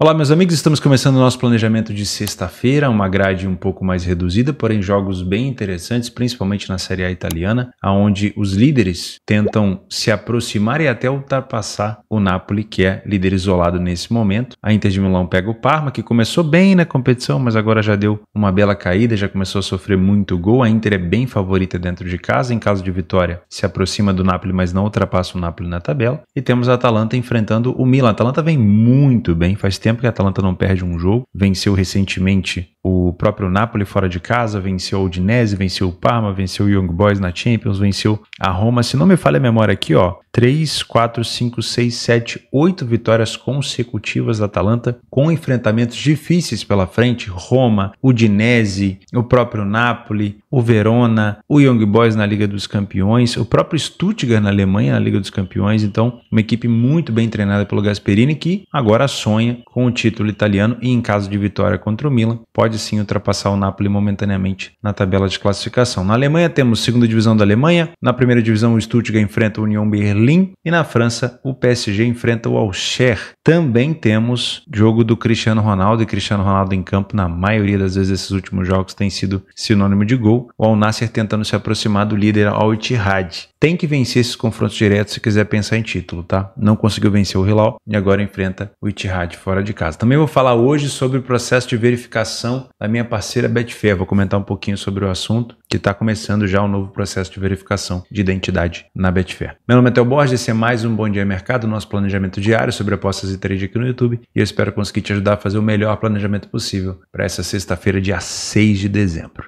Olá meus amigos, estamos começando o nosso planejamento de sexta-feira, uma grade um pouco mais reduzida, porém jogos bem interessantes, principalmente na Série A italiana, onde os líderes tentam se aproximar e até ultrapassar o Napoli, que é líder isolado nesse momento. A Inter de Milão pega o Parma, que começou bem na competição, mas agora já deu uma bela caída, já começou a sofrer muito gol. A Inter é bem favorita dentro de casa, em caso de vitória se aproxima do Napoli, mas não ultrapassa o Napoli na tabela. E temos a Atalanta enfrentando o Milan. A Atalanta vem muito bem, faz tempo que a Atalanta não perde um jogo, venceu recentemente o próprio Napoli fora de casa, venceu o Udinese, venceu o Parma, venceu o Young Boys na Champions, venceu a Roma. Se não me falha a memória aqui, 3, 4, 5, 6, 7, 8 vitórias consecutivas da Atalanta, com enfrentamentos difíceis pela frente: Roma, Udinese, o próprio Napoli, o Verona, o Young Boys na Liga dos Campeões, o próprio Stuttgart na Alemanha na Liga dos Campeões. Então, uma equipe muito bem treinada pelo Gasperini, que agora sonha com o título italiano e, em caso de vitória contra o Milan, pode sim ultrapassar o Napoli momentaneamente na tabela de classificação. Na Alemanha temos a segunda divisão da Alemanha, na primeira divisão o Stuttgart enfrenta o Union Berlin e na França o PSG enfrenta o Auxerre. Também temos jogo do Cristiano Ronaldo, e Cristiano Ronaldo em campo na maioria das vezes esses últimos jogos tem sido sinônimo de gol. O Al Nassr tentando se aproximar do líder Al Ittihad. Tem que vencer esses confrontos diretos se quiser pensar em título, tá? Não conseguiu vencer o Hilal e agora enfrenta o Ittihad fora de casa. Também vou falar hoje sobre o processo de verificação da minha parceira Betfair. Vou comentar um pouquinho sobre o assunto, que está começando já o novo processo de verificação de identidade na Betfair. Meu nome é Theo Borges, esse é mais um Bom Dia Mercado, nosso planejamento diário sobre apostas e trade aqui no YouTube, e eu espero conseguir te ajudar a fazer o melhor planejamento possível para essa sexta-feira, dia 6 de dezembro.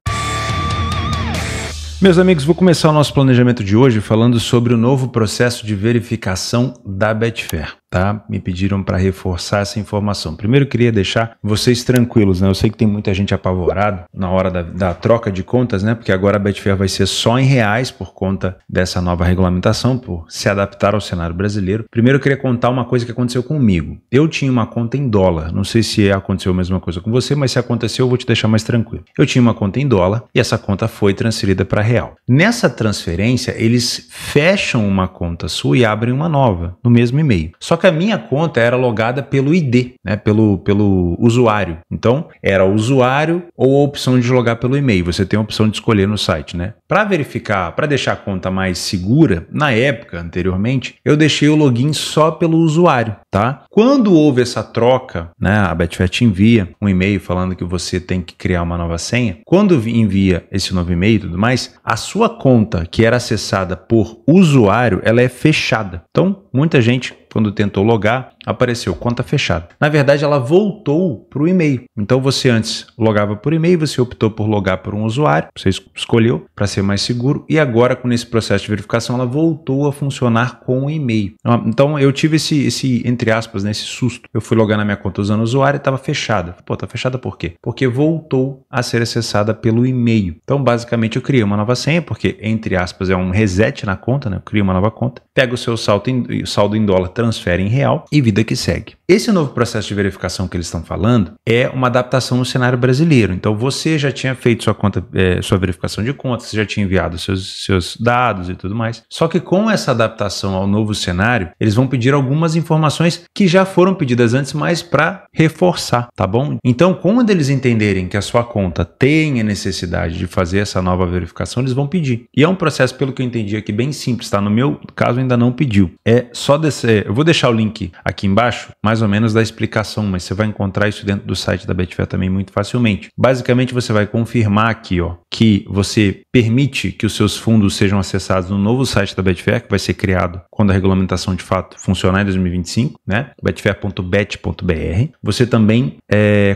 Meus amigos, vou começar o nosso planejamento de hoje falando sobre o novo processo de verificação da Betfair. Tá? Me pediram para reforçar essa informação. Primeiro, eu queria deixar vocês tranquilos, né? Eu sei que tem muita gente apavorada na hora da troca de contas, né? Porque agora a Betfair vai ser só em reais por conta dessa nova regulamentação, por se adaptar ao cenário brasileiro. Primeiro, eu queria contar uma coisa que aconteceu comigo. Eu tinha uma conta em dólar. Não sei se aconteceu a mesma coisa com você, mas se aconteceu, eu vou te deixar mais tranquilo. Eu tinha uma conta em dólar e essa conta foi transferida para real. Nessa transferência, eles fecham uma conta sua e abrem uma nova no mesmo e-mail. Só que a minha conta era logada pelo ID, né, pelo usuário. Então, era o usuário ou a opção de logar pelo e-mail. Você tem a opção de escolher no site, né? Para verificar, para deixar a conta mais segura, na época, anteriormente, eu deixei o login só pelo usuário, tá? Quando houve essa troca, né, a Betfair te envia um e-mail falando que você tem que criar uma nova senha. Quando envia esse novo e-mail e tudo mais, a sua conta, que era acessada por usuário, ela é fechada. Então, muita gente, quando tentou logar, apareceu conta fechada. Na verdade, ela voltou para o e-mail. Então, você antes logava por e-mail, você optou por logar por um usuário, você escolheu para ser mais seguro, e agora, com esse processo de verificação, ela voltou a funcionar com o e-mail. Então, eu tive esse entre aspas, né, esse susto. Eu fui logar na minha conta usando o usuário e estava fechada. Pô, tá fechada por quê? Porque voltou a ser acessada pelo e-mail. Então, basicamente, eu criei uma nova senha, porque, entre aspas, é um reset na conta, né? Eu criei uma nova conta, pego o seu saldo em dólar, transfere em real e vida que segue. Esse novo processo de verificação que eles estão falando é uma adaptação no cenário brasileiro. Então, você já tinha feito sua conta, sua verificação de contas, você já tinha enviado seus dados e tudo mais. Só que com essa adaptação ao novo cenário, eles vão pedir algumas informações que já foram pedidas antes, mas para reforçar, tá bom? Então, quando eles entenderem que a sua conta tem a necessidade de fazer essa nova verificação, eles vão pedir. E é um processo, pelo que eu entendi aqui, bem simples, tá? No meu caso, ainda não pediu. É só descer. Eu vou deixar o link aqui embaixo, mais ou menos da explicação, mas você vai encontrar isso dentro do site da Betfair também muito facilmente. Basicamente, você vai confirmar aqui, que você permite que os seus fundos sejam acessados no novo site da Betfair, que vai ser criado quando a regulamentação de fato funcionar em 2025, né? betfair.bet.br. Você também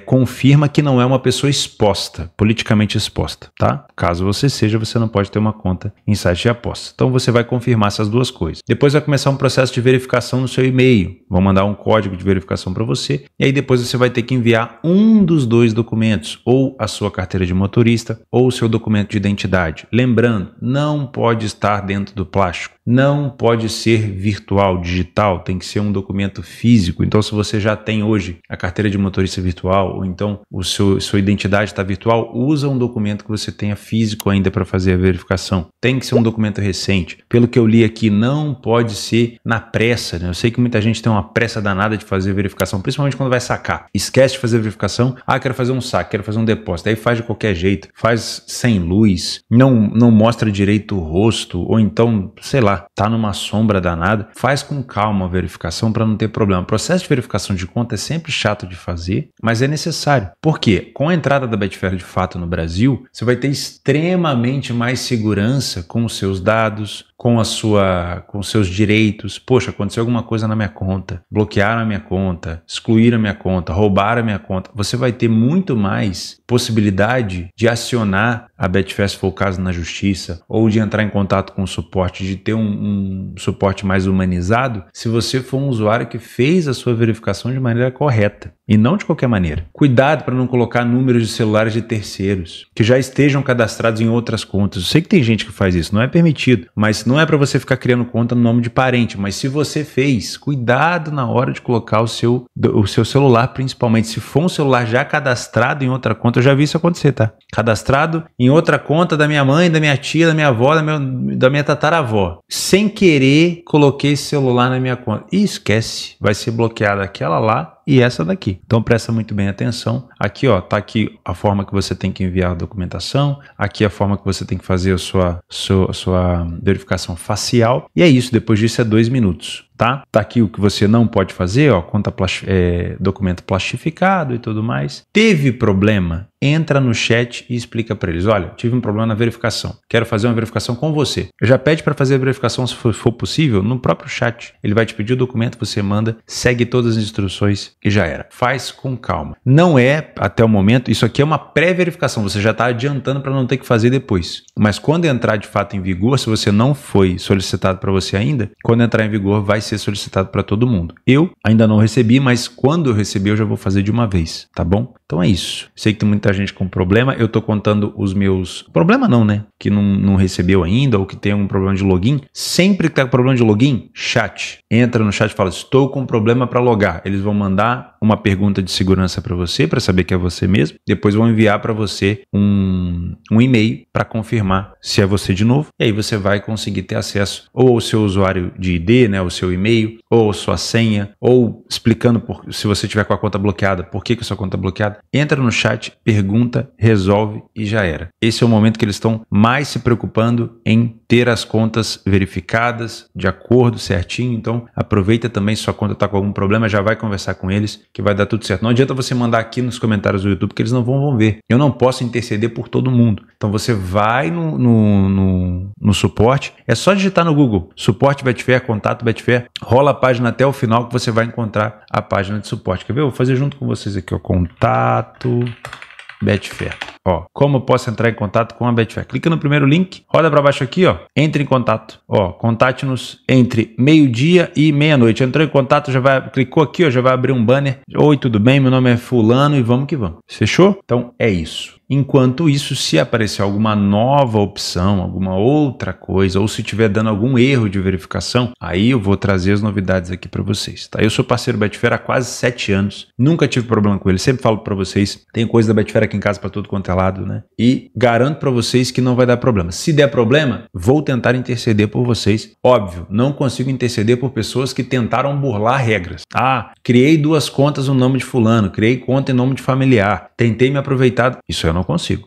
confirma que não é uma pessoa exposta, politicamente exposta, tá? Caso você seja, você não pode ter uma conta em site de aposta. Então, você vai confirmar essas duas coisas. Depois vai começar um processo de verificação no seu e-mail. Vão mandar um código de verificação para você e aí depois você vai ter que enviar um dos dois documentos, ou a sua carteira de motorista ou o seu documento de identidade. Lembrando, não pode estar dentro do plástico. Não pode ser virtual, digital, tem que ser um documento físico. Então, se você já tem hoje a carteira de motorista virtual, ou então sua identidade está virtual, usa um documento que você tenha físico ainda para fazer a verificação. Tem que ser um documento recente. Pelo que eu li aqui, não pode ser na pressa, né? Eu sei que muita gente tem uma pressa danada de fazer fazer verificação, principalmente quando vai sacar. Esquece de fazer verificação. Ah, quero fazer um saque, quero fazer um depósito. Aí faz de qualquer jeito, faz sem luz, não mostra direito o rosto, ou então, sei lá, tá numa sombra danada. Faz com calma a verificação para não ter problema. O processo de verificação de conta é sempre chato de fazer, mas é necessário. Por quê? Com a entrada da Betfair de fato no Brasil, você vai ter extremamente mais segurança com os seus dados, com os seus direitos. Poxa, aconteceu alguma coisa na minha conta, bloquearam a minha conta, excluíram a minha conta, roubaram a minha conta. Você vai ter muito mais possibilidade de acionar a Betfair, se for o caso, na justiça, ou de entrar em contato com o suporte, de ter um suporte mais humanizado, se você for um usuário que fez a sua verificação de maneira correta e não de qualquer maneira. Cuidado para não colocar números de celulares de terceiros que já estejam cadastrados em outras contas. Eu sei que tem gente que faz isso, não é permitido, mas não é para você ficar criando conta no nome de parente, mas se você fez, cuidado na hora de colocar o seu celular, principalmente. Se for um celular já cadastrado em outra conta, eu já vi isso acontecer, tá? Cadastrado em outra conta da minha mãe, da minha tia, da minha avó, da minha tataravó. Sem querer, coloquei esse celular na minha conta. E esquece, vai ser bloqueada aquela lá e essa daqui. Então presta muito bem atenção. Aqui, ó, tá aqui a forma que você tem que enviar a documentação, aqui a forma que você tem que fazer a sua verificação facial. E é isso, depois disso é 2 minutos. Tá aqui o que você não pode fazer, ó, documento plastificado e tudo mais. Teve problema? Entra no chat e explica para eles. Olha, tive um problema na verificação. Quero fazer uma verificação com você. Já pede para fazer a verificação, se for possível, no próprio chat. Ele vai te pedir o documento, você manda, segue todas as instruções e já era. Faz com calma. Não é, até o momento, isso aqui é uma pré-verificação. Você já está adiantando para não ter que fazer depois. Mas quando entrar de fato em vigor, se você não foi solicitado para você ainda, quando entrar em vigor vai ser solicitado para todo mundo. Eu ainda não recebi, mas quando eu receber eu já vou fazer de uma vez, tá bom? Então é isso. Sei que tem muita gente com problema, eu tô contando os meus... Problema não, né? Que não recebeu ainda ou que tem algum problema de login. Sempre que tá com problema de login, chat. Entra no chat e fala, estou com problema para logar. Eles vão mandar uma pergunta de segurança para você, para saber que é você mesmo. Depois vão enviar para você um e-mail para confirmar se é você de novo. E aí você vai conseguir ter acesso ou ao seu usuário de ID, né? O seu e-mail, ou sua senha, ou explicando se você tiver com a conta bloqueada, por que a sua conta é bloqueada. Entra no chat, pergunta, resolve e já era. Esse é o momento que eles estão mais se preocupando em ter as contas verificadas de acordo certinho. Então aproveita também, se sua conta está com algum problema, já vai conversar com eles que vai dar tudo certo. Não adianta você mandar aqui nos comentários do YouTube que eles não vão ver. Eu não posso interceder por todo mundo. Então você vai no suporte, é só digitar no Google, suporte Betfair, contato Betfair, rola a página até o final que você vai encontrar a página de suporte. Quer ver? Eu vou fazer junto com vocês aqui, ó, contato Betfair. Ó, como eu posso entrar em contato com a Betfair? Clica no primeiro link, roda para baixo aqui, ó, entre em contato. Ó, contate-nos entre meio-dia e meia-noite. Entrou em contato, clicou aqui, ó, já vai abrir um banner. Oi, tudo bem? Meu nome é fulano e vamos que vamos. Fechou? Então é isso. Enquanto isso, se aparecer alguma nova opção, alguma outra coisa, ou se estiver dando algum erro de verificação, aí eu vou trazer as novidades aqui para vocês, tá? Eu sou parceiro Betfair há quase 7 anos, nunca tive problema com ele, sempre falo para vocês, tem coisa da Betfair aqui em casa para tudo quanto é lado, né? E garanto para vocês que não vai dar problema. Se der problema, vou tentar interceder por vocês. Óbvio, não consigo interceder por pessoas que tentaram burlar regras. Ah, criei 2 contas no nome de fulano, criei conta em nome de familiar, tentei me aproveitar. Isso eu não consigo.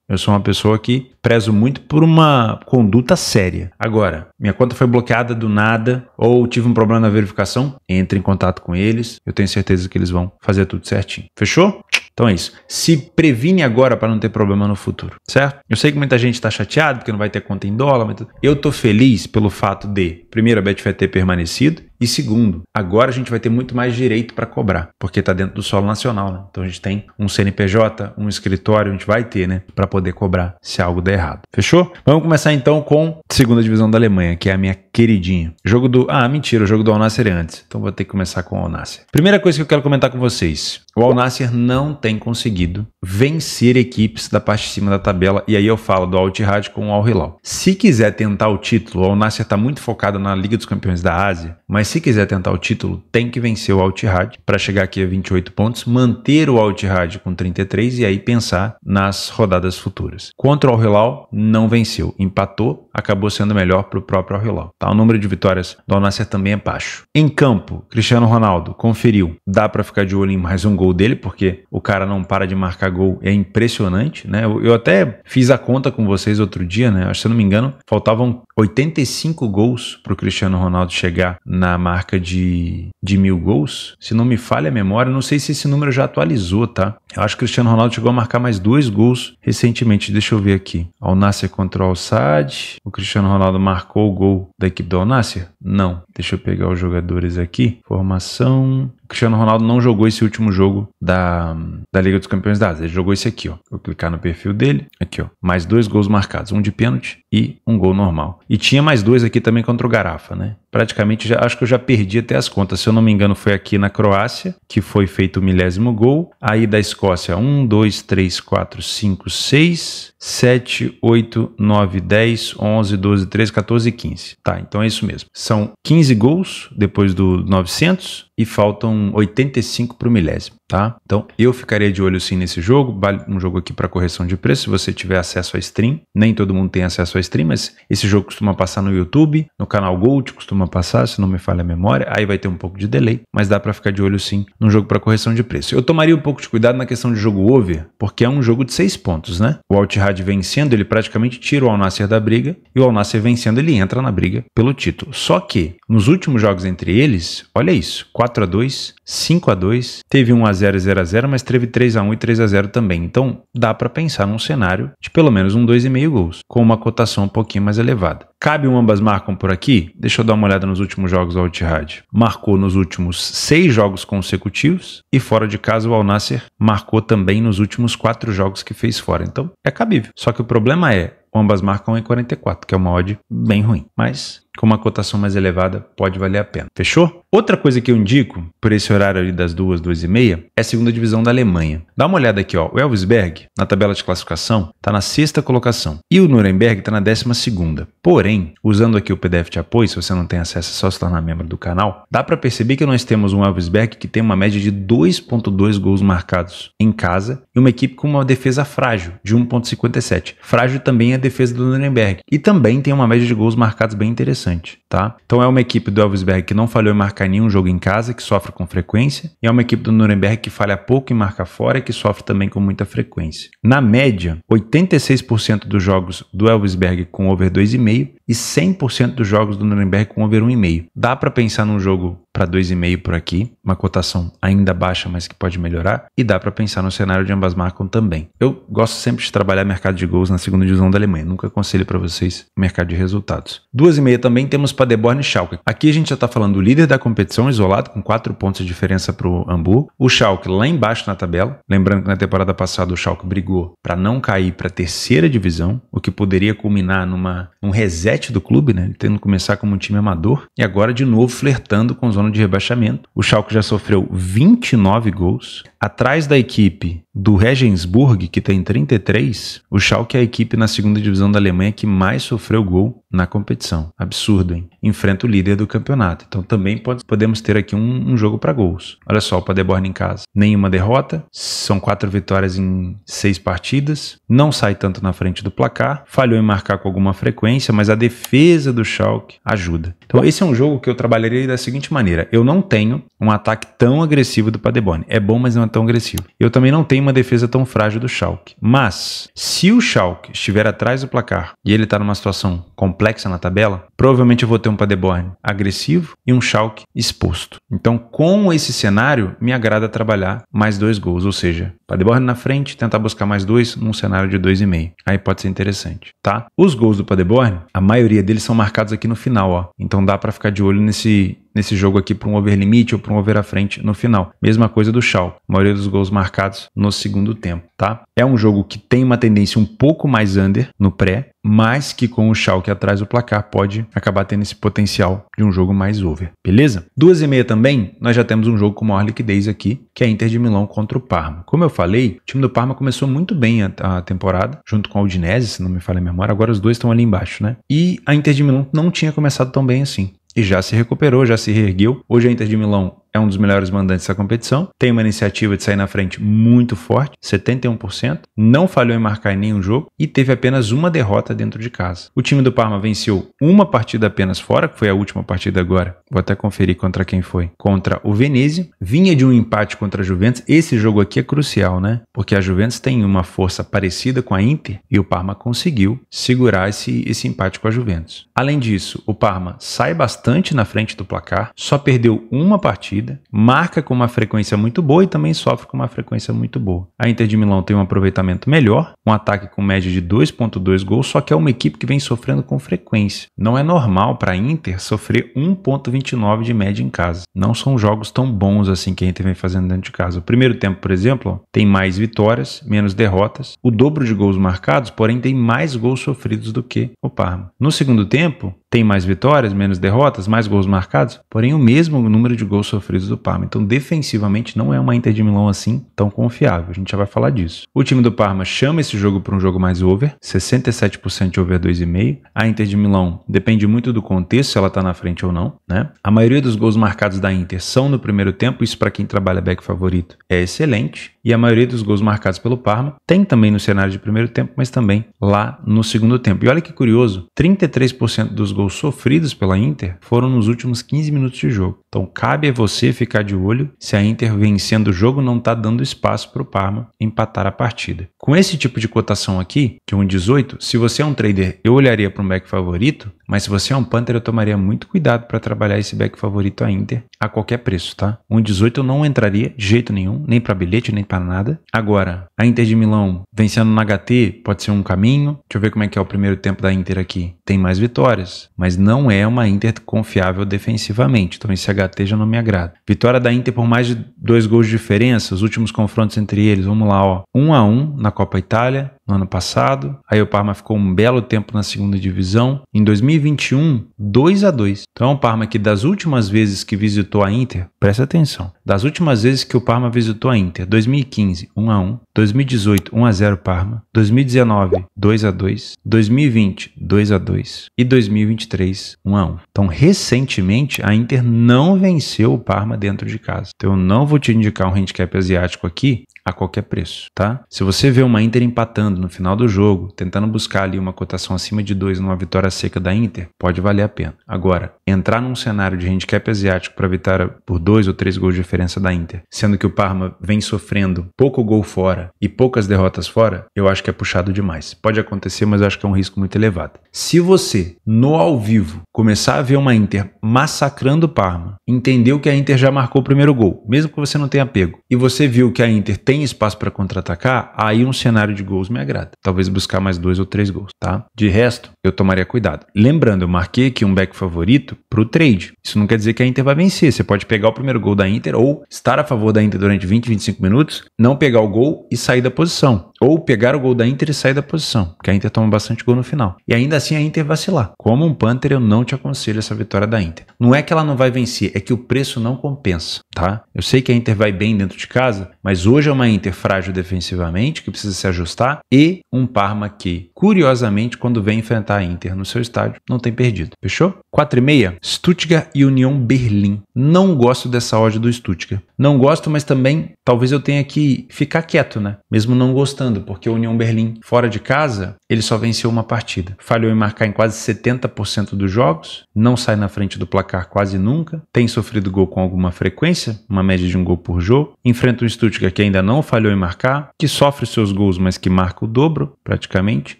Eu sou uma pessoa que prezo muito por uma conduta séria. Agora, minha conta foi bloqueada do nada ou tive um problema na verificação, entre em contato com eles. Eu tenho certeza que eles vão fazer tudo certinho. Fechou? Então é isso. Se previne agora para não ter problema no futuro, certo? Eu sei que muita gente está chateada porque não vai ter conta em dólar. Mas eu tô feliz pelo fato de, primeiro, a Betfair ter permanecido e segundo, agora a gente vai ter muito mais direito para cobrar, porque está dentro do solo nacional, né? Então a gente tem um CNPJ, um escritório, a gente vai ter, né? Para poder cobrar se algo der errado. Fechou? Vamos começar então com a segunda divisão da Alemanha, que é a minha queridinha. Jogo do... Ah, mentira, o jogo do Al Nassr é antes. Então vou ter que começar com o Al Nassr. Primeira coisa que eu quero comentar com vocês. O Al Nassr não tem conseguido vencer equipes da parte de cima da tabela, e aí eu falo do Al Ittihad com o Al Hilal. Se quiser tentar o título, o Al Nassr está muito focado na Liga dos Campeões da Ásia, mas se quiser tentar o título, tem que vencer o Al Ittihad para chegar aqui a 28 pontos, manter o Al Ittihad com 33 e aí pensar nas rodadas futuras. Contra o Al Hilal, não venceu, empatou, acabou sendo melhor para o próprio Al Hilal. Tá? O número de vitórias do Al Nassr também é baixo. Em campo, Cristiano Ronaldo conferiu, dá para ficar de olho em mais um gol dele, porque o cara não para de marcar gol, é impressionante, né? Eu até fiz a conta com vocês outro dia, né? Se eu não me engano, faltavam 85 gols para o Cristiano Ronaldo chegar na marca de 1000 gols. Se não me falha a memória, não sei se esse número já atualizou, tá? Eu acho que o Cristiano Ronaldo chegou a marcar mais 2 gols recentemente. Deixa eu ver aqui. Al Nassr contra o Al Sadd. O Cristiano Ronaldo marcou o gol da equipe do Al Nassr? Não. Deixa eu pegar os jogadores aqui. Formação. O Cristiano Ronaldo não jogou esse último jogo da Liga dos Campeões da Ásia. Ele jogou esse aqui, ó. Vou clicar no perfil dele. Aqui, ó. Mais 2 gols marcados. Um de pênalti e um gol normal. E tinha mais 2 aqui também contra o Garafa, né? Praticamente, acho que eu já perdi até as contas. Se eu não me engano, foi aqui na Croácia que foi feito o 1000º gol. Aí da Escócia, 1, 2, 3, 4, 5, 6, 7, 8, 9, 10, 11, 12, 13, 14 e 15. Tá, então é isso mesmo. São 15 gols depois do 900 e faltam 85 para o 1000º, tá? Então eu ficaria de olho sim nesse jogo. Vale um jogo aqui para correção de preço, se você tiver acesso a stream. Nem todo mundo tem acesso a stream, mas esse jogo costuma passar no YouTube, no canal Gold costuma passar, se não me falha a memória. Aí vai ter um pouco de delay, mas dá para ficar de olho sim no jogo para correção de preço. Eu tomaria um pouco de cuidado na questão de jogo over, porque é um jogo de 6 pontos, né? O Al Ittihad vencendo, ele praticamente tira o Al Nassr da briga, e o Al Nassr vencendo, ele entra na briga pelo título. Só que nos últimos jogos entre eles, olha isso, 4-2, 5-2, teve 1-0 e 0-0, mas teve 3-1 e 3-0 também. Então dá para pensar num cenário de pelo menos 2,5 gols, com uma cotação um pouquinho mais elevada. Cabe ambas marcam por aqui? Deixa eu dar uma olhada nos últimos jogos do Al Ittihad. Marcou nos últimos 6 jogos consecutivos e fora de casa o Al Nassr marcou também nos últimos 4 jogos que fez fora. Então é cabível. Só que o problema é, ambas marcam em 44, que é uma odd bem ruim. Mas com uma cotação mais elevada pode valer a pena. Fechou? Outra coisa que eu indico por esse horário ali das 2, 2:30 é a segunda divisão da Alemanha. Dá uma olhada aqui, ó. O Elversberg, na tabela de classificação, está na 6ª colocação e o Nuremberg está na 12ª. Porém, usando aqui o PDF de apoio, se você não tem acesso, é só se tornar membro do canal, dá para perceber que nós temos um Elversberg que tem uma média de 2,2 gols marcados em casa e uma equipe com uma defesa frágil, de 1,57. Frágil também é a defesa do Nuremberg e também tem uma média de gols marcados bem interessante, tá? Então é uma equipe do Elversberg que não falhou em marcar nenhum jogo em casa, que sofre com frequência, e é uma equipe do Nuremberg que falha pouco em marcar fora e que sofre também com muita frequência. Na média, 86% dos jogos do Elversberg com over 2,5 e 100% dos jogos do Nuremberg com over 1,5. Dá para pensar num jogo para 2,5 por aqui, uma cotação ainda baixa, mas que pode melhorar, e dá para pensar no cenário de ambas marcam também. Eu gosto sempre de trabalhar mercado de gols na segunda divisão da Alemanha, nunca aconselho para vocês mercado de resultados. 2,5 também temos Paderborn e Schalke. Aqui a gente já está falando do líder da competição isolado, com 4 pontos de diferença para o Hamburgo. O Schalke lá embaixo na tabela, lembrando que na temporada passada o Schalke brigou para não cair para a 3ª divisão, o que poderia culminar num reset do clube, né? Ele tendo que começar como um time amador, e agora de novo flertando com zona de rebaixamento. O Schalke já sofreu 29 gols. Atrás da equipe do Regensburg, que tem 33, o Schalke é a equipe na segunda divisão da Alemanha que mais sofreu gol na competição. Absurdo, hein? Enfrenta o líder do campeonato. Então também podemos ter aqui um jogo para gols. Olha só, o Paderborn em casa. Nenhuma derrota, são 4 vitórias em 6 partidas, não sai tanto na frente do placar, falhou em marcar com alguma frequência, mas a defesa do Schalke ajuda. Então esse é um jogo que eu trabalharia da seguinte maneira: eu não tenho um ataque tão agressivo do Paderborn. É bom, mas não é tão agressivo. Eu também não tenho uma defesa tão frágil do Schalke. Mas, se o Schalke estiver atrás do placar e ele está numa situação complexa na tabela, provavelmente eu vou ter um Paderborn agressivo e um Schalke exposto. Então, com esse cenário, me agrada trabalhar mais 2 gols, ou seja, Paderborn na frente, tentar buscar mais 2 num cenário de 2,5. Aí pode ser interessante, tá? Os gols do Paderborn, a maioria deles são marcados aqui no final, ó. Então dá para ficar de olho nesse nesse jogo aqui para um over limite ou para um over à frente no final. Mesma coisa do Schalke, a maioria dos gols marcados no segundo tempo, tá? É um jogo que tem uma tendência um pouco mais under no pré, mas que com o Schalke atrás do placar pode acabar tendo esse potencial de um jogo mais over, beleza? 2,5 também, nós já temos um jogo com maior liquidez aqui, que é a Inter de Milão contra o Parma. Como eu falei, o time do Parma começou muito bem a temporada, junto com a Udinese, se não me falha a memória, agora os dois estão ali embaixo, né? E a Inter de Milão não tinha começado tão bem assim. E já se recuperou, já se reergueu. Hoje a Inter de Milão é um dos melhores mandantes da competição, tem uma iniciativa de sair na frente muito forte, 71%, não falhou em marcar em nenhum jogo e teve apenas uma derrota dentro de casa. O time do Parma venceu uma partida apenas fora, que foi a última partida agora, vou até conferir contra quem foi, contra o Venezia, vinha de um empate contra a Juventus. Esse jogo aqui é crucial, né? Porque a Juventus tem uma força parecida com a Inter e o Parma conseguiu segurar esse empate com a Juventus. Além disso, o Parma sai bastante na frente do placar, só perdeu uma partida, marca com uma frequência muito boa e também sofre com uma frequência muito boa. A Inter de Milão tem um aproveitamento melhor, um ataque com média de 2,2 gols, só que é uma equipe que vem sofrendo com frequência. Não é normal para a Inter sofrer 1,29 de média em casa. Não são jogos tão bons assim que a Inter vem fazendo dentro de casa. O primeiro tempo, por exemplo, tem mais vitórias, menos derrotas, o dobro de gols marcados, porém tem mais gols sofridos do que o Parma. No segundo tempo, tem mais vitórias, menos derrotas, mais gols marcados, porém o mesmo número de gols sofridos do Parma. Então, defensivamente, não é uma Inter de Milão assim tão confiável. A gente já vai falar disso. O time do Parma chama esse jogo para um jogo mais over, 67% de over 2,5. A Inter de Milão depende muito do contexto, se ela está na frente ou não, né? A maioria dos gols marcados da Inter são no primeiro tempo, isso para quem trabalha back favorito é excelente. E a maioria dos gols marcados pelo Parma tem também no cenário de primeiro tempo, mas também lá no segundo tempo. E olha que curioso, 33% dos gols sofridos pela Inter foram nos últimos 15 minutos de jogo. Então cabe a você ficar de olho se a Inter vencendo o jogo não está dando espaço para o Parma empatar a partida. Com esse tipo de cotação aqui, de 1,18, se você é um trader, eu olharia para um back favorito, mas se você é um punter, eu tomaria muito cuidado para trabalhar esse back favorito a Inter a qualquer preço, tá? 1,18 eu não entraria de jeito nenhum, nem para bilhete, nem para nada. Agora, a Inter de Milão vencendo no HT pode ser um caminho. Deixa eu ver como é que é o primeiro tempo da Inter aqui. Tem mais vitórias, mas não é uma Inter confiável defensivamente. Então esse HT já não me agrada. Vitória da Inter por mais de 2 gols de diferença, os últimos confrontos entre eles, vamos lá, ó. 1-1 na Copa Itália, no ano passado. Aí o Parma ficou um belo tempo na segunda divisão. Em 2021, 2-2. Então é um Parma que das últimas vezes que visitou a Inter, presta atenção, das últimas vezes que o Parma visitou a Inter, 2015, 1-1, 2018, 1-0 Parma, 2019, 2-2, 2020, 2-2 e 2023, 1-1. Então, recentemente, a Inter não venceu o Parma dentro de casa. Então, eu não vou te indicar um handicap asiático aqui a qualquer preço, tá? Se você vê uma Inter empatando no final do jogo, tentando buscar ali uma cotação acima de 2 numa vitória seca da Inter, pode valer a pena. Agora, entrar num cenário de handicap asiático para vitória por 2 ou 3 gols de diferença da Inter, sendo que o Parma vem sofrendo pouco gol fora e poucas derrotas fora, eu acho que é puxado demais. Pode acontecer, mas eu acho que é um risco muito elevado. Se você, no ao vivo, começar a ver uma Inter massacrando o Parma, entendeu que a Inter já marcou o primeiro gol, mesmo que você não tenha pego, e você viu que a Inter tem espaço para contra-atacar, aí um cenário de gols me agrada. Talvez buscar mais 2 ou 3 gols, tá? De resto, eu tomaria cuidado. Lembrando, eu marquei aqui um back favorito pro trade. Isso não quer dizer que a Inter vai vencer. Você pode pegar o primeiro gol da Inter ou estar a favor da Inter durante 20, 25 minutos, não pegar o gol e sair da posição. Ou pegar o gol da Inter e sair da posição, porque a Inter toma bastante gol no final. E ainda assim a Inter vacilar. Como um punter, eu não te aconselho essa vitória da Inter. Não é que ela não vai vencer, é que o preço não compensa, tá? Eu sei que a Inter vai bem dentro de casa, mas hoje é uma Inter frágil defensivamente, que precisa se ajustar, e um Parma que, curiosamente, quando vem enfrentar a Inter no seu estádio, não tem perdido. Fechou? 4,5, Stuttgart e Union Berlim. Não gosto dessa odd do Stuttgart. Não gosto, mas também talvez eu tenha que ficar quieto, né? Mesmo não gostando, porque o Union Berlim, fora de casa, ele só venceu uma partida. Falhou em marcar em quase 70% dos jogos, não sai na frente do placar quase nunca, tem sofrido gol com alguma frequência, uma média de um gol por jogo, enfrenta o Stuttgart que ainda não falhou em marcar, que sofre seus gols, mas que marca o dobro, praticamente,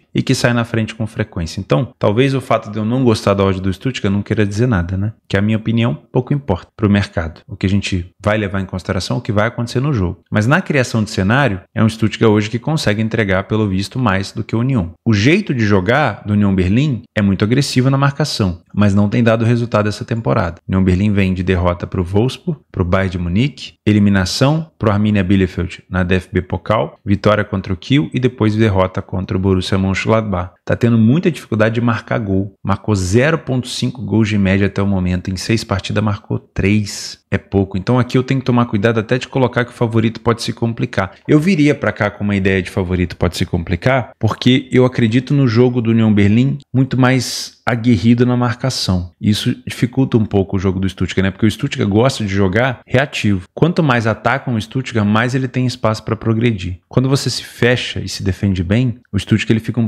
e que sai na frente com frequência. Então, talvez o fato de eu não gostar da odd do Stuttgart não queira dizer nada, né? Que a minha opinião pouco importa para o mercado. O que a gente vai levar em consideração é o que vai acontecer no jogo. Mas na criação de cenário, é um Stuttgart hoje que consegue entregar, pelo visto, mais do que o Union. O jeito de jogar do Union Berlim é muito agressivo na marcação. mas não tem dado resultado essa temporada. União Berlim vem de derrota para o Wolfsburg, para o Bayern de Munique, eliminação para o Arminia Bielefeld na DFB Pokal, vitória contra o Kiel e depois derrota contra o Borussia Mönchengladbach. Tá tendo muita dificuldade de marcar gol. Marcou 0,5 gols de média até o momento. Em 6 partidas marcou 3. É pouco. Então aqui eu tenho que tomar cuidado até de colocar que o favorito pode se complicar. Eu viria para cá com uma ideia de favorito pode se complicar, porque eu acredito no jogo do União Berlim muito mais aguerrido na marcação. Isso dificulta um pouco o jogo do Stuttgart, né? Porque o Stuttgart gosta de jogar reativo. Quanto mais atacam o Stuttgart, mais ele tem espaço para progredir. Quando você se fecha e se defende bem, o Stuttgart ele fica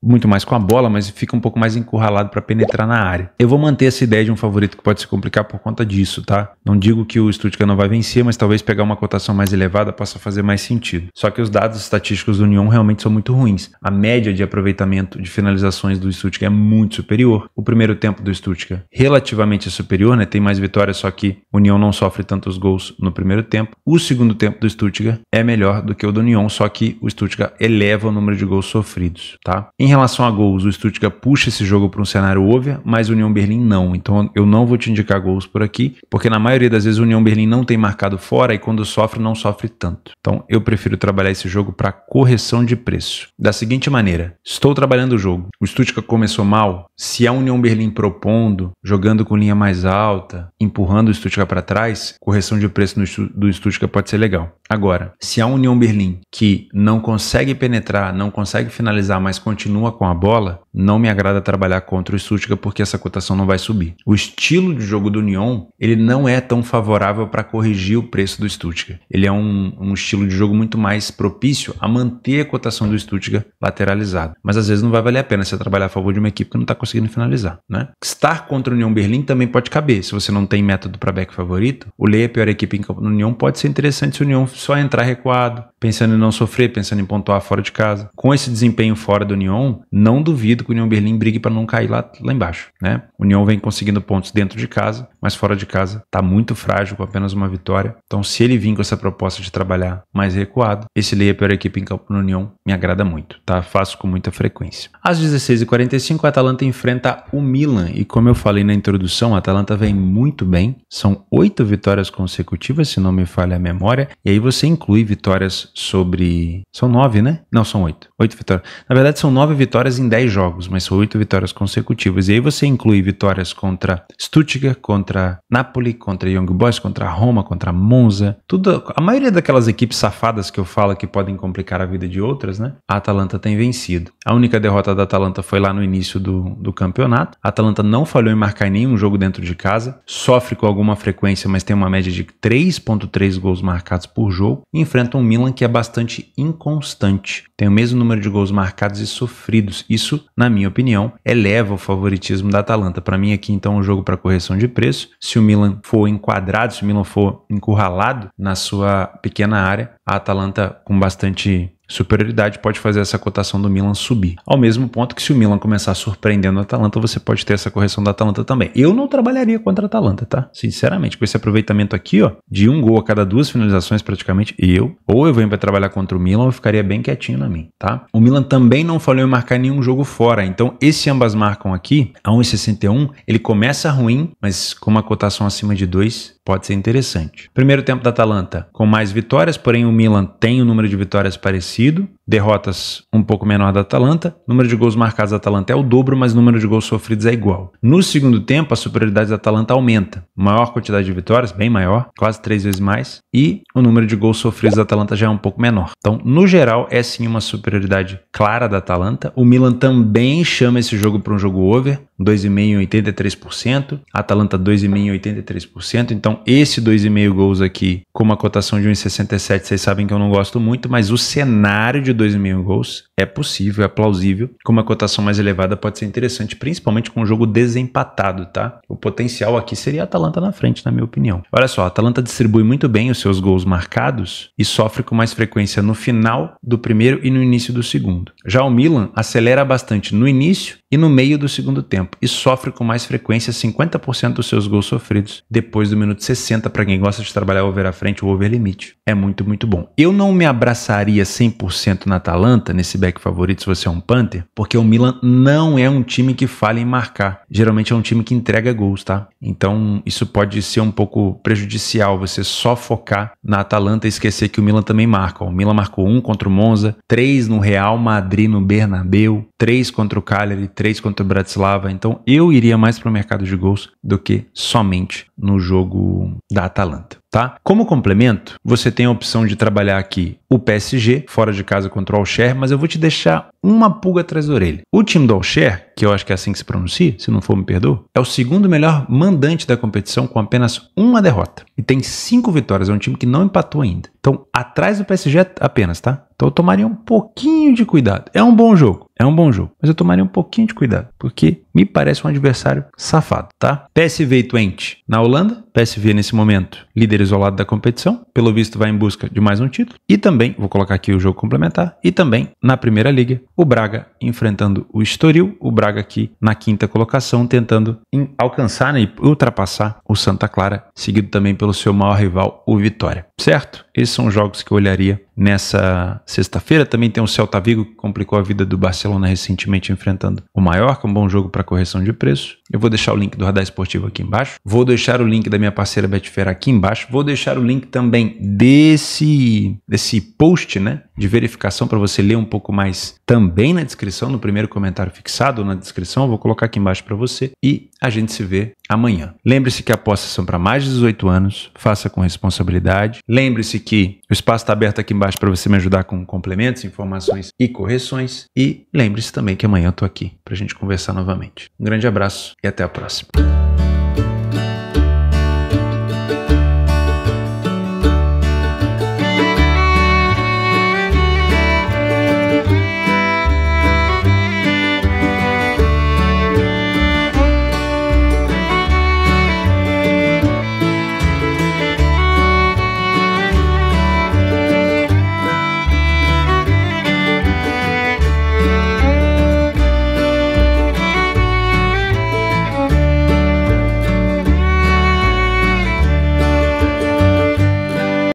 muito mais com a bola, mas fica um pouco mais encurralado para penetrar na área. Eu vou manter essa ideia de um favorito que pode se complicar por conta disso, tá? Não digo que o Stuttgart não vai vencer, mas talvez pegar uma cotação mais elevada possa fazer mais sentido. Só que os dados estatísticos do União realmente são muito ruins. A média de aproveitamento de finalizações do Stuttgart é muito superior. O primeiro tempo do Stuttgart relativamente superior, né? Tem mais vitórias, só que o União não sofre tantos gols no primeiro tempo. O segundo tempo do Stuttgart é melhor do que o do União, só que o Stuttgart eleva o número de gols sofridos, tá? Em relação a gols, o Stuttgart puxa esse jogo para um cenário over, mas o União Berlim não. Então eu não vou te indicar gols por aqui, porque na maioria das vezes o União Berlim não tem marcado fora e quando sofre, não sofre tanto. Então eu prefiro trabalhar esse jogo para correção de preço. Da seguinte maneira, estou trabalhando o jogo. O Stuttgart começou mal. Se a União Berlim propondo, jogando com linha mais alta, empurrando o Stuttgart para trás, correção de preço do Stuttgart pode ser legal. Agora, se a União Berlim, que não consegue penetrar, não consegue finalizar, mas continua com a bola, não me agrada trabalhar contra o Stuttgart porque essa cotação não vai subir. O estilo de jogo do União, ele não é tão favorável para corrigir o preço do Stuttgart. Ele é um estilo de jogo muito mais propício a manter a cotação do Stuttgart lateralizada. Mas às vezes não vai valer a pena você trabalhar a favor de uma equipe que não está conseguindo finalizar, né? Estar contra a União Berlim também pode caber. Se você não tem método para back favorito, o Lei é a pior equipe em campo da União pode ser interessante se o União só entrar recuado, pensando em não sofrer, pensando em pontuar fora de casa. Com esse desempenho fora do União, não duvido que o União Berlim brigue para não cair lá embaixo, né? O União vem conseguindo pontos dentro de casa, mas fora de casa está muito frágil com apenas uma vitória. Então, se ele vir com essa proposta de trabalhar mais recuado, esse Lei é a pior equipe em campo da União me agrada muito, tá? Faço com muita frequência. Às 16h45, a Atalanta enfrenta o Milan e como eu falei na introdução, a Atalanta vem muito bem. São 8 vitórias consecutivas, se não me falha a memória, e aí você inclui vitórias sobre... São 9, né? Não, são 8. 8 vitórias. Na verdade, são 9 vitórias em 10 jogos, mas são 8 vitórias consecutivas. E aí você inclui vitórias contra Stuttgart, contra Napoli, contra Young Boys, contra Roma, contra Monza. Tudo, a maioria daquelas equipes safadas que eu falo que podem complicar a vida de outras, né? A Atalanta tem vencido. A única derrota da Atalanta foi lá no início do campeonato. A Atalanta não falhou em marcar nenhum jogo dentro de casa. Sofre com alguma frequência, mas tem uma média de 3,3 gols marcados por jogo. E enfrenta um Milan que é bastante inconstante. Tem o mesmo número de gols marcados e sofridos. Isso, na minha opinião, eleva o favoritismo da Atalanta. Para mim aqui, então, é um jogo para correção de preço. Se o Milan for enquadrado, se o Milan for encurralado na sua pequena área, a Atalanta com bastante superioridade pode fazer essa cotação do Milan subir. Ao mesmo ponto que se o Milan começar surpreendendo a Atalanta, você pode ter essa correção da Atalanta também. Eu não trabalharia contra a Atalanta, tá? Sinceramente, com esse aproveitamento aqui, ó, de um gol a cada 2 finalizações praticamente, ou eu venho para trabalhar contra o Milan, ou eu ficaria bem quietinho na minha, tá? O Milan também não falhou em marcar nenhum jogo fora, então esse ambas marcam aqui, a 1,61, ele começa ruim, mas com uma cotação acima de 2, pode ser interessante. Primeiro tempo da Atalanta com mais vitórias, porém o Milan tem um número de vitórias parecido, derrotas um pouco menor da Atalanta, número de gols marcados da Atalanta é o dobro, mas o número de gols sofridos é igual. No segundo tempo, a superioridade da Atalanta aumenta, maior quantidade de vitórias, bem maior, quase 3 vezes mais, e o número de gols sofridos da Atalanta já é um pouco menor. Então, no geral, é sim uma superioridade clara da Atalanta. O Milan também chama esse jogo para um jogo over, 2,5 em 83%, a Atalanta 2,5 em 83%, então esse 2,5 gols aqui com uma cotação de 1,67, vocês sabem que eu não gosto muito, mas o cenário de 2,5 gols é possível, é plausível, com uma cotação mais elevada pode ser interessante, principalmente com um jogo desempatado, tá? O potencial aqui seria a Atalanta na frente, na minha opinião. Olha só, a Atalanta distribui muito bem os seus gols marcados e sofre com mais frequência no final do primeiro e no início do segundo. Já o Milan acelera bastante no início e no meio do segundo tempo, e sofre com mais frequência 50% dos seus gols sofridos depois do minuto 60 para quem gosta de trabalhar over à frente ou over limite. É muito, muito bom. Eu não me abraçaria 100% na Atalanta, nesse back favorito, se você é um punter, porque o Milan não é um time que falha em marcar. Geralmente é um time que entrega gols, tá? Então isso pode ser um pouco prejudicial, você só focar na Atalanta e esquecer que o Milan também marca. O Milan marcou 1 contra o Monza, 3 no Real Madrid no Bernabéu, 3 contra o Cagliari, 3 contra o Bratislava. Então eu iria mais para o mercado de gols do que somente no jogo da Atalanta. Tá? Como complemento, você tem a opção de trabalhar aqui o PSG, fora de casa contra o Alcher, mas eu vou te deixar uma pulga atrás da orelha. O time do Alcher, que eu acho que é assim que se pronuncia, se não for me perdoa, é o segundo melhor mandante da competição com apenas uma derrota. E tem 5 vitórias, é um time que não empatou ainda. Então, atrás do PSG apenas, tá? Então eu tomaria um pouquinho de cuidado. É um bom jogo, mas eu tomaria um pouquinho de cuidado, porque me parece um adversário safado, tá? PSV e Twente na Holanda, PSV nesse momento líder isolado da competição, pelo visto vai em busca de mais um título, e também, vou colocar aqui o jogo complementar, e também na Primeira Liga, o Braga enfrentando o Estoril, o Braga aqui na 5ª colocação, tentando alcançar, né, e ultrapassar o Santa Clara, seguido também pelo seu maior rival, o Vitória, certo? Esses são os jogos que eu olharia nessa sexta-feira. Também tem o Celta Vigo, que complicou a vida do Barcelona recentemente enfrentando o Mallorca, um bom jogo para correção de preço. Eu vou deixar o link do Radar Esportivo aqui embaixo. Vou deixar o link da minha parceira Betfair aqui embaixo. Vou deixar o link também desse post, né, de verificação para você ler um pouco mais também na descrição, no primeiro comentário fixado ou na descrição. Eu vou colocar aqui embaixo para você e a gente se vê amanhã. Lembre-se que apostas são para mais de 18 anos, faça com responsabilidade. Lembre-se que o espaço está aberto aqui embaixo para você me ajudar com complementos, informações e correções. E lembre-se também que amanhã eu estou aqui para a gente conversar novamente. Um grande abraço e até a próxima.